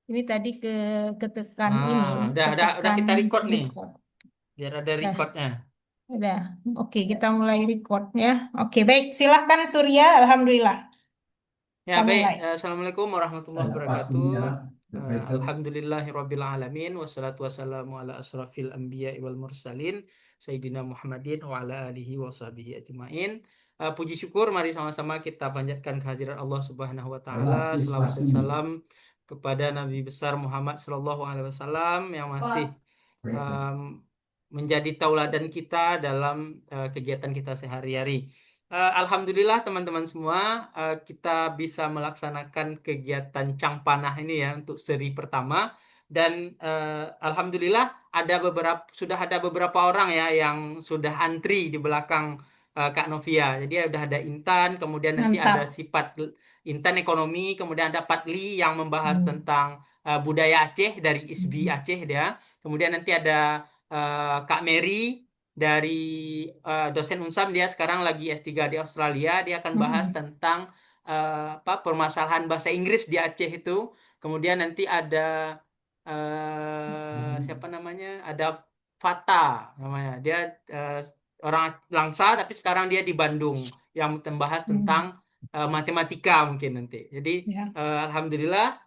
Ini tadi ketekan ini, Udah ketekan kita record nih, record. biar ada Dah, recordnya. udah. Oke, kita mulai record ya. Oke, baik. Silahkan Surya. Alhamdulillah. Ya, Kita baik. mulai. Assalamualaikum warahmatullahi wabarakatuh. Alhamdulillahirabbil alamin wassalatu wassalamu ala asrafil anbiya wal mursalin sayyidina Muhammadin wa ala alihi wa sahbihi ajmain. Puji syukur mari sama-sama kita panjatkan kehadirat Allah Subhanahu wa taala. Selawat dan salam kepada Nabi besar Muhammad sallallahu alaihi wasallam yang masih um, menjadi tauladan kita dalam kegiatan kita sehari-hari. Alhamdulillah teman-teman semua, kita bisa melaksanakan kegiatan Cang Panah ini ya untuk seri pertama dan alhamdulillah sudah ada beberapa orang ya yang sudah antri di belakang Kak Novia. Jadi udah ada Intan, kemudian nanti ada Mantap. sifat Intan ekonomi, kemudian ada Patli yang membahas Hmm. tentang budaya Aceh dari ISBI Aceh dia. Kemudian nanti ada Kak Mary dari dosen Unsam, dia sekarang lagi S3 di Australia. Dia akan bahas Hmm. tentang apa permasalahan bahasa Inggris di Aceh itu. Kemudian nanti ada siapa namanya? Ada Fata namanya. Dia eh, orang Langsa tapi sekarang dia di Bandung yang membahas tentang Hmm. matematika mungkin nanti. Jadi Ya. alhamdulillah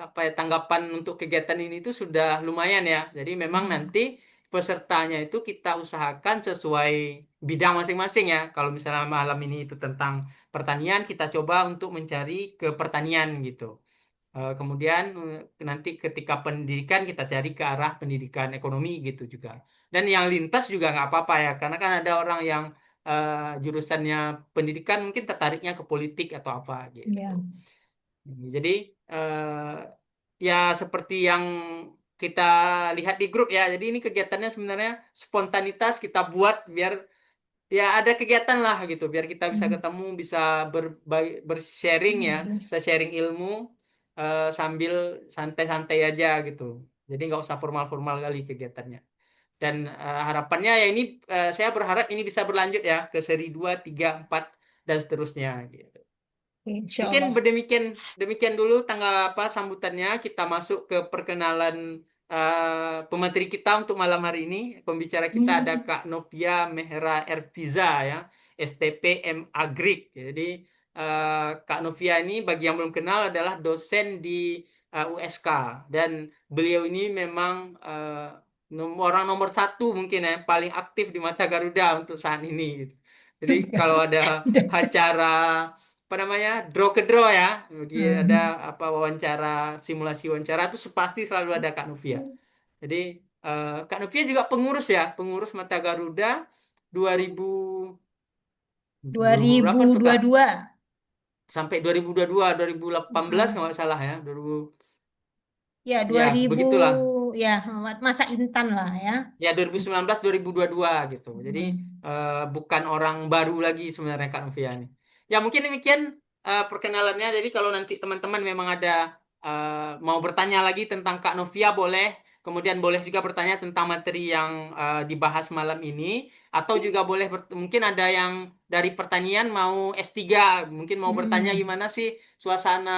apa ya tanggapan untuk kegiatan ini itu sudah lumayan ya. Jadi memang Hmm. nanti pesertanya itu kita usahakan sesuai bidang masing-masing ya. Kalau misalnya malam ini itu tentang pertanian, kita coba untuk mencari ke pertanian gitu. Kemudian nanti ketika pendidikan kita cari ke arah pendidikan ekonomi gitu juga. Dan yang lintas juga nggak apa-apa ya, karena kan ada orang yang jurusannya pendidikan mungkin tertariknya ke politik atau apa gitu. Ya. Jadi eh, ya seperti yang kita lihat di grup ya. Jadi ini kegiatannya sebenarnya spontanitas kita buat biar ya ada kegiatan lah gitu, biar kita bisa Hmm. ketemu, bisa bersharing ya, Oke. bisa sharing ilmu sambil santai-santai aja gitu. Jadi nggak usah formal-formal kali kegiatannya. Dan harapannya ya ini saya berharap ini bisa berlanjut ya ke seri 2 3 4 dan seterusnya gitu. Insya Mungkin Allah. demikian dulu tanggal apa sambutannya. Kita masuk ke perkenalan pemateri kita untuk malam hari ini. Pembicara kita ada Hmm. Kak Novia Mehra Erfiza ya, STP M Agrik. Jadi Kak Novia ini bagi yang belum kenal adalah dosen di USK dan beliau ini memang orang nomor satu mungkin ya paling aktif di Mata Garuda untuk saat ini gitu. Jadi kalau ada acara apa namanya draw ke draw ya bagi ada Hmm. apa wawancara simulasi wawancara itu pasti selalu ada Kak Novia. Jadi Kak Novia juga pengurus ya, pengurus Mata Garuda 2000 dua 2000 ribu berapa tuh dua Kak? dua Sampai 2022 2018 kalau Hmm. nggak salah ya 2000 Ya, ya 2000 begitulah. ya, masa Intan lah ya. Ya 2019 2022 gitu. Jadi Hmm. bukan orang baru lagi sebenarnya Kak Novia ini. Ya mungkin demikian perkenalannya. Jadi kalau nanti teman-teman memang ada mau bertanya lagi tentang Kak Novia boleh. Kemudian boleh juga bertanya tentang materi yang dibahas malam ini. Atau juga boleh mungkin ada yang dari pertanian mau S3. Mungkin mau bertanya Hmm. gimana sih suasana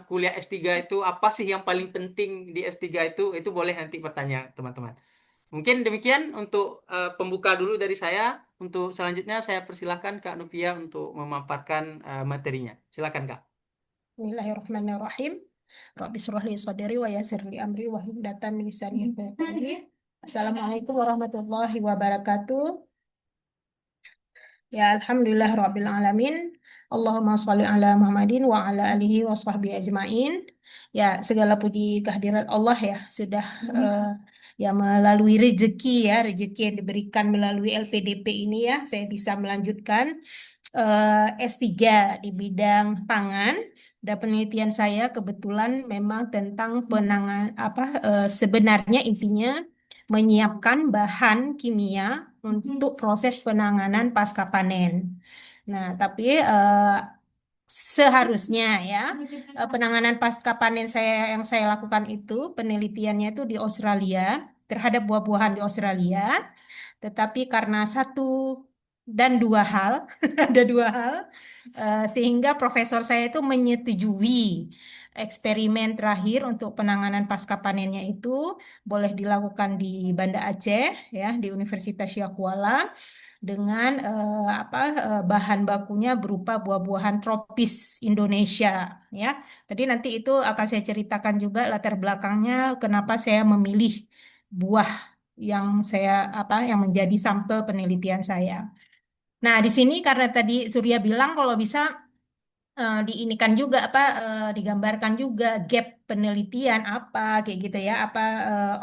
kuliah S3 itu. Apa sih yang paling penting di S3 itu. Itu boleh nanti bertanya teman-teman. Mungkin demikian untuk pembuka dulu dari saya. Untuk selanjutnya saya persilahkan Kak Nupia untuk memaparkan materinya. Silakan Kak. Bismillahirrahmanirrahim. Rabbi shrah li sadri wa yassir li amri wa hlul 'uqdatam min lisani yafqahu qawli. Assalamualaikum warahmatullahi wabarakatuh. Ya, alhamdulillah rabbil alamin. Allahumma sholli ala Muhammadin wa ala alihi wa sahbihi ajmain. Ya, segala puji kehadirat Allah ya, sudah ya melalui rezeki ya, rezeki yang diberikan melalui LPDP ini ya, saya bisa melanjutkan S3 di bidang pangan dan penelitian saya kebetulan memang tentang sebenarnya intinya menyiapkan bahan kimia untuk proses penanganan pasca panen. Nah, tapi seharusnya ya penanganan pasca panen yang saya lakukan itu penelitiannya itu di Australia terhadap buah-buahan di Australia, tetapi karena satu dan dua hal, ada dua hal, sehingga profesor saya itu menyetujui eksperimen terakhir untuk penanganan pasca panennya itu boleh dilakukan di Banda Aceh ya, di Universitas Syah Kuala dengan bahan bakunya berupa buah-buahan tropis Indonesia ya. Tadi nanti itu akan saya ceritakan juga latar belakangnya kenapa saya memilih buah yang yang menjadi sampel penelitian saya. Nah, di sini karena tadi Surya bilang kalau bisa diinikan juga digambarkan juga gap penelitian apa kayak gitu ya,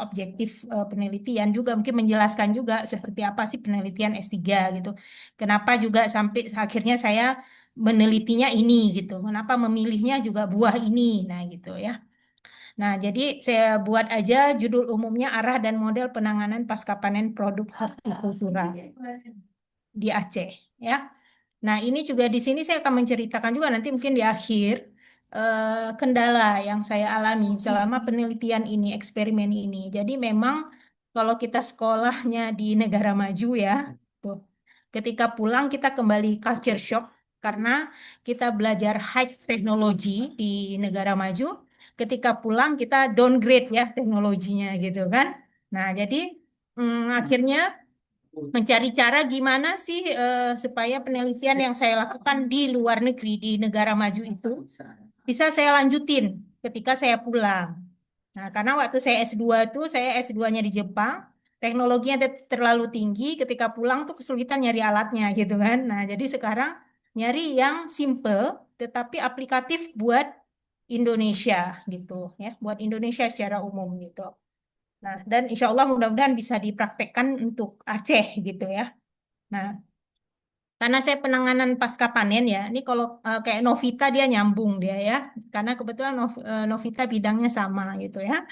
objektif penelitian juga mungkin menjelaskan juga seperti apa sih penelitian S3 gitu. Kenapa juga sampai akhirnya saya menelitinya ini gitu. Kenapa memilihnya juga buah ini. Nah, gitu ya. Nah, jadi saya buat aja judul umumnya arah dan model penanganan pasca panen produk hortikultura di Aceh ya. Nah, ini juga di sini saya akan menceritakan juga nanti mungkin di akhir kendala yang saya alami selama penelitian ini, eksperimen ini. Jadi memang kalau kita sekolahnya di negara maju ya, tuh, ketika pulang kita kembali culture shock karena kita belajar high teknologi di negara maju. Ketika pulang kita downgrade ya teknologinya gitu kan. Nah, jadi akhirnya mencari cara gimana sih supaya penelitian yang saya lakukan di luar negeri, di negara maju itu bisa saya lanjutin ketika saya pulang. Nah, karena waktu saya S2 tuh, saya S2-nya di Jepang, teknologinya terlalu tinggi, ketika pulang tuh kesulitan nyari alatnya gitu kan. Nah, jadi sekarang nyari yang simple tetapi aplikatif buat Indonesia gitu ya, buat Indonesia secara umum gitu. Nah, dan insya Allah mudah-mudahan bisa dipraktekkan untuk Aceh gitu ya. Nah, karena saya penanganan pasca panen ya, ini kalau kayak Novita dia nyambung dia ya, karena kebetulan Novita bidangnya sama gitu ya.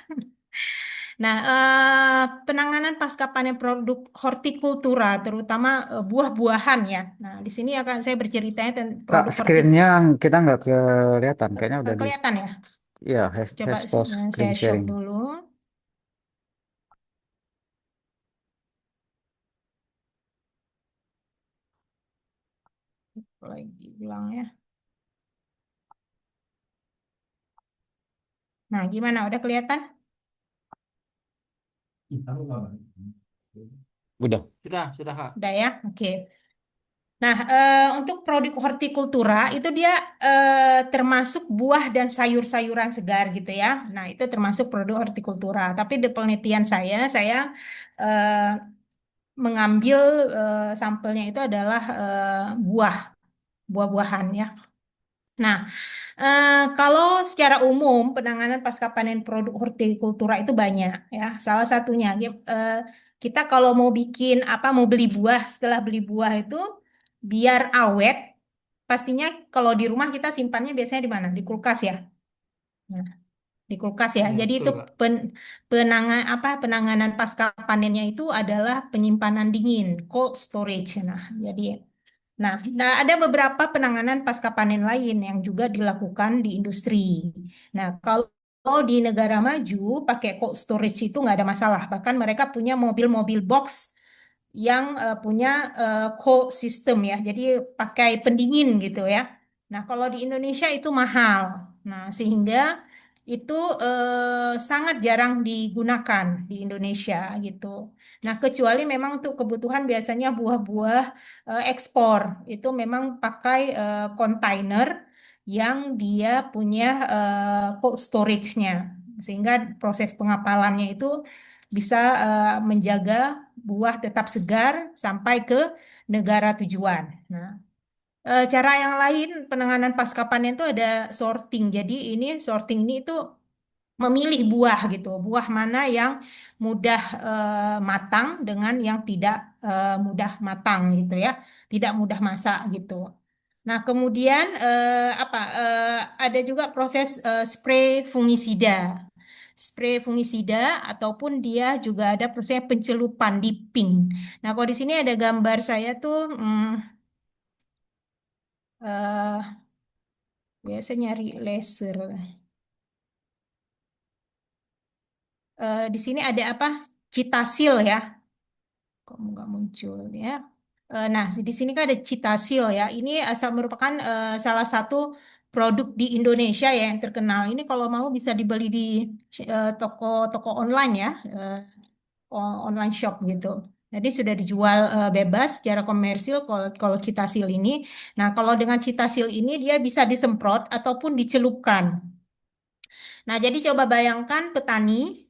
Nah, penanganan pasca panen produk hortikultura, terutama buah-buahan ya. Nah, di sini akan saya berceritanya tentang Kak, produk screennya kita nggak kelihatan. Kayaknya udah di, kelihatan ya. ya, Coba has post screen saya shop sharing. dulu, lagi bilang ya. Nah, gimana? Udah kelihatan? Udah. Sudah, Kak. Udah ya? Oke. Nah, untuk produk hortikultura itu dia termasuk buah dan sayur-sayuran segar gitu ya. Nah, itu termasuk produk hortikultura. Tapi di penelitian saya eh, mengambil sampelnya itu adalah buah, buah-buahan ya. Nah, kalau secara umum penanganan pasca panen produk hortikultura itu banyak ya. Salah satunya kita kalau mau bikin mau beli buah, setelah beli buah itu biar awet, pastinya kalau di rumah kita simpannya biasanya di mana? Di kulkas ya. Nah, di kulkas ya. Ya, Jadi betul, itu Kak. penanganan pasca panennya itu adalah penyimpanan dingin, cold storage. Nah, ada beberapa penanganan pasca panen lain yang juga dilakukan di industri. Nah, kalau di negara maju pakai cold storage itu nggak ada masalah. Bahkan mereka punya mobil-mobil box yang punya cold system ya. Jadi pakai pendingin gitu ya. Nah, kalau di Indonesia itu mahal. Nah, sehingga itu sangat jarang digunakan di Indonesia gitu. Nah, kecuali memang untuk kebutuhan biasanya buah-buah ekspor itu memang pakai kontainer yang dia punya cold storage-nya. Sehingga proses pengapalannya itu bisa menjaga buah tetap segar sampai ke negara tujuan. Nah, cara yang lain penanganan pasca panen itu ada sorting. Jadi ini sorting ini itu memilih buah gitu, buah mana yang mudah matang dengan yang tidak mudah matang gitu ya, tidak mudah masak gitu. Nah, kemudian ada juga proses spray fungisida. Spray fungisida ataupun dia juga ada proses pencelupan dipping. Nah, kalau di sini ada gambar saya tuh eh biasa nyari laser. Di sini ada apa? Citasil ya. Kok nggak muncul ya? Nah, di sini kan ada citasil ya. Ini asal merupakan salah satu produk di Indonesia ya yang terkenal. Ini kalau mau bisa dibeli di toko-toko online ya, online shop gitu. Jadi sudah dijual bebas secara komersil kalau Citasil ini. Nah, kalau dengan Citasil ini dia bisa disemprot ataupun dicelupkan. Nah, jadi coba bayangkan petani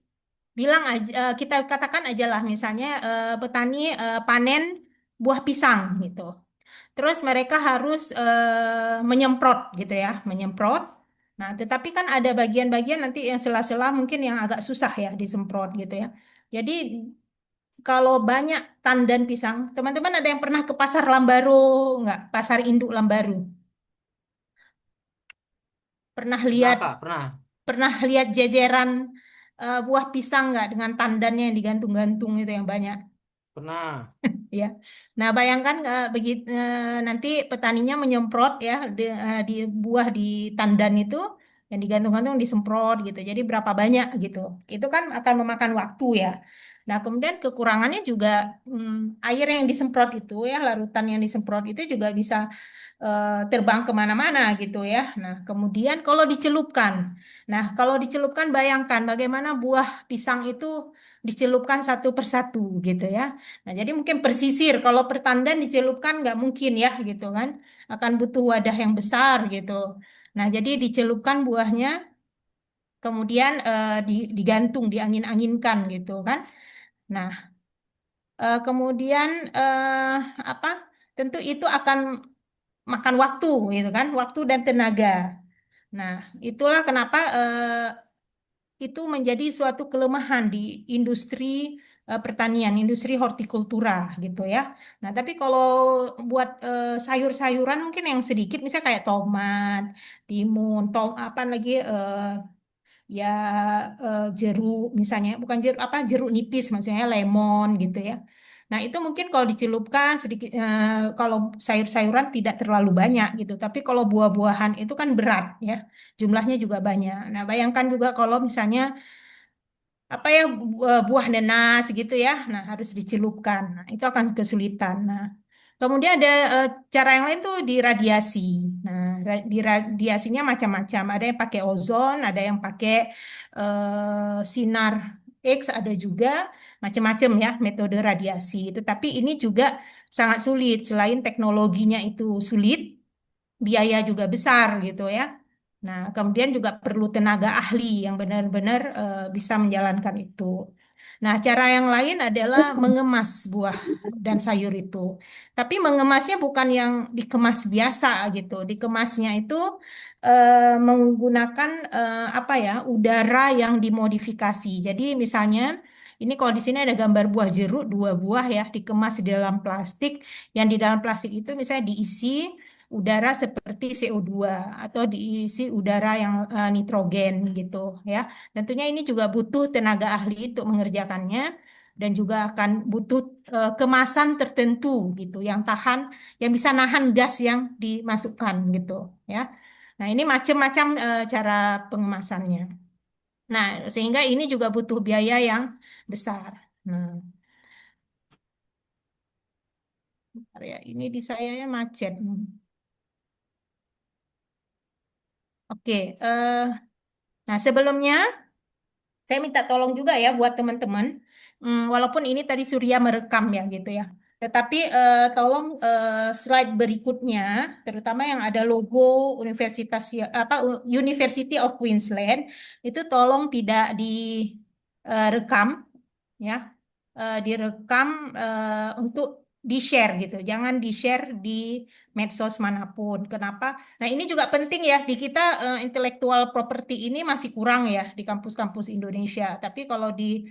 bilang aja, kita katakan aja lah misalnya petani panen buah pisang gitu. Terus mereka harus menyemprot gitu ya, menyemprot. Nah, tetapi kan ada bagian-bagian nanti yang sela-sela mungkin yang agak susah ya disemprot gitu ya. Jadi kalau banyak tandan pisang, teman-teman ada yang pernah ke pasar Lambaru nggak? Pasar induk Lambaru. Pernah Pernah lihat Kak, pernah. pernah lihat jejeran buah pisang nggak dengan tandannya yang digantung-gantung itu yang banyak? Pernah. Ya. Nah, bayangkan begitu nanti petaninya menyemprot ya di buah di tandan itu yang digantung-gantung disemprot gitu. Jadi berapa banyak gitu. Itu kan akan memakan waktu ya. Nah, kemudian kekurangannya juga air yang disemprot itu ya, larutan yang disemprot itu juga bisa terbang kemana-mana gitu ya. Nah, kemudian kalau dicelupkan, nah kalau dicelupkan bayangkan bagaimana buah pisang itu dicelupkan satu persatu gitu ya. Nah, jadi mungkin persisir kalau pertandan dicelupkan nggak mungkin ya gitu kan, akan butuh wadah yang besar gitu. Nah, jadi dicelupkan buahnya, kemudian digantung, diangin-anginkan gitu kan. Nah, kemudian apa? Tentu itu akan makan waktu gitu kan, waktu dan tenaga. Nah, itulah kenapa itu menjadi suatu kelemahan di industri pertanian, industri hortikultura gitu ya. Nah, tapi kalau buat sayur-sayuran mungkin yang sedikit, misalnya kayak tomat, timun, apa lagi ya jeruk misalnya, bukan jeruk apa jeruk nipis maksudnya lemon gitu ya. Nah, itu mungkin kalau dicelupkan sedikit kalau sayur-sayuran tidak terlalu banyak gitu. Tapi kalau buah-buahan itu kan berat ya. Jumlahnya juga banyak. Nah, bayangkan juga kalau misalnya apa ya buah nanas gitu ya. Nah, harus dicelupkan. Nah, itu akan kesulitan. Nah, kemudian ada cara yang lain tuh diradiasi. Nah, diradiasinya macam-macam. Ada yang pakai ozon, ada yang pakai sinar X, ada juga macam-macam ya metode radiasi. Tetapi ini juga sangat sulit. Selain teknologinya itu sulit, biaya juga besar gitu ya. Nah, kemudian juga perlu tenaga ahli yang benar-benar bisa menjalankan itu. Nah, cara yang lain adalah mengemas buah dan sayur itu. Tapi mengemasnya bukan yang dikemas biasa gitu. Dikemasnya itu menggunakan apa ya, udara yang dimodifikasi. Jadi misalnya ini kalau di sini ada gambar buah jeruk, dua buah ya, dikemas di dalam plastik. Yang di dalam plastik itu misalnya diisi udara seperti CO2 atau diisi udara yang nitrogen gitu ya. Tentunya ini juga butuh tenaga ahli untuk mengerjakannya dan juga akan butuh kemasan tertentu gitu yang tahan, yang bisa nahan gas yang dimasukkan gitu ya. Nah, ini macam-macam cara pengemasannya. Nah, sehingga ini juga butuh biaya yang besar. Nah, bentar ya, ini di saya ya macet. Oke, nah sebelumnya saya minta tolong juga ya buat teman-teman. Walaupun ini tadi Surya merekam ya gitu ya. Tetapi tolong slide berikutnya, terutama yang ada logo Universitas apa University of Queensland itu tolong tidak direkam ya. Direkam untuk di-share gitu. Jangan di-share di medsos manapun. Kenapa? Nah, ini juga penting ya di kita intellectual property ini masih kurang ya di kampus-kampus Indonesia. Tapi kalau di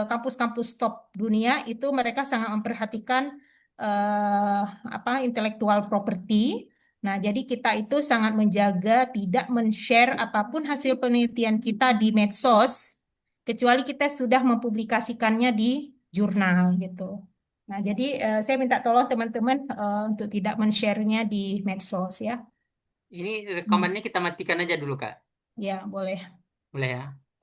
kampus-kampus top dunia itu mereka sangat memperhatikan apa intellectual property. Nah, jadi kita itu sangat menjaga tidak men-share apapun hasil penelitian kita di medsos kecuali kita sudah mempublikasikannya di jurnal gitu. Nah, jadi saya minta tolong teman-teman untuk tidak men-share-nya di medsos ya. Ini Hmm. rekamannya kita matikan aja dulu Kak. Ya, boleh. Boleh ya?